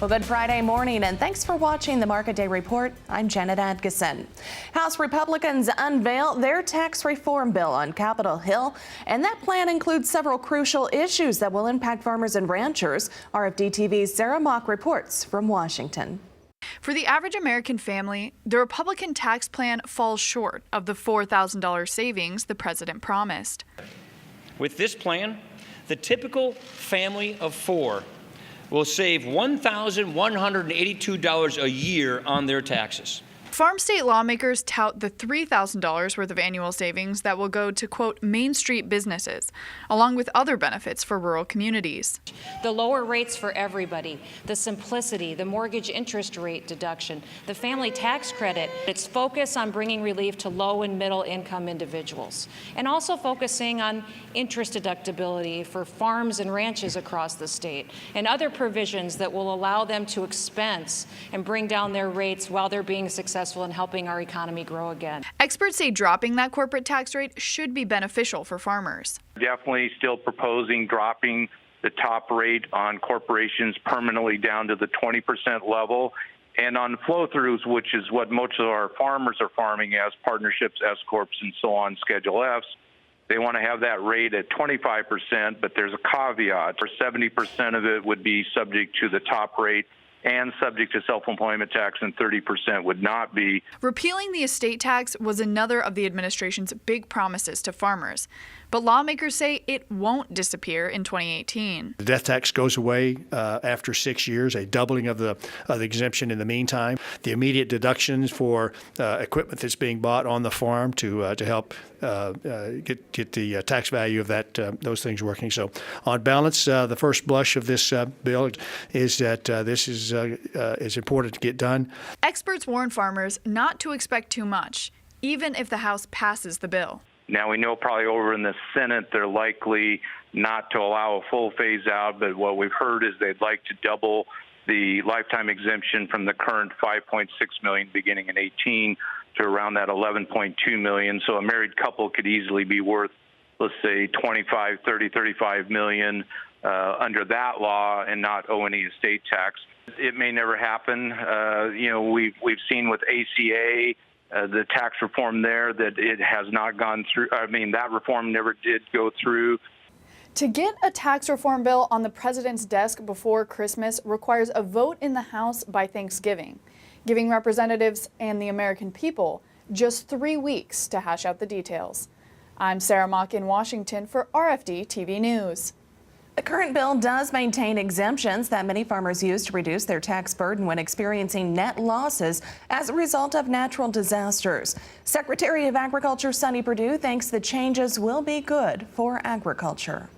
Well, good Friday morning, and thanks for watching the Market Day Report. I'm Janet Adkison. House Republicans unveil their tax reform bill on Capitol Hill, and that plan includes several crucial issues that will impact farmers and ranchers. RFD-TV's Sarah Mock reports from Washington. For the average American family, the Republican tax plan falls short of the $4,000 savings the president promised. With this plan, the typical family of four will save $1,182 a year on their taxes. Farm state lawmakers tout the $3,000 worth of annual savings that will go to, quote, Main Street businesses, along with other benefits for rural communities. The lower rates for everybody, the simplicity, the mortgage interest rate deduction, the family tax credit, its focus on bringing relief to low and middle income individuals, and also focusing on interest deductibility for farms and ranches across the state, and other provisions that will allow them to expense and bring down their rates while they're being successful in helping our economy grow again. Experts say dropping that corporate tax rate should be beneficial for farmers. Definitely still proposing dropping the top rate on corporations permanently down to the 20% level, and on flow-throughs, which is what most of our farmers are farming as partnerships, S-corps, and so on, Schedule Fs. They want to have that rate at 25%, but there's a caveat. For 70% of it would be subject to the top rate and subject to self-employment tax, and 30% would not be. Repealing the estate tax was another of the administration's big promises to farmers, but lawmakers say it won't disappear in 2018. The death tax goes away after 6 years, a doubling of the exemption in the meantime. The immediate deductions for equipment that's being bought on the farm to help get the tax value of those things working. So on balance, the first blush of this bill is that this is important to get done. Experts warn farmers not to expect too much, even if the House passes the bill. Now, we know probably over in the Senate they're likely not to allow a full phase out, but what we've heard is they'd like to double the lifetime exemption from the current $5.6 million beginning in 18 to around that $11.2 million. So a married couple could easily be worth, let's say, 25, 30, 35 million under that law and not owe any estate tax. It may never happen. We've seen with ACA, the tax reform there, that it has not gone through. I mean, that reform never did go through. To get a tax reform bill on the president's desk before Christmas requires a vote in the House by Thanksgiving, giving representatives and the American people just 3 weeks to hash out the details. I'm Sarah Mock in Washington for RFD-TV News. The current bill does maintain exemptions that many farmers use to reduce their tax burden when experiencing net losses as a result of natural disasters. Secretary of Agriculture Sonny Perdue thinks the changes will be good for agriculture.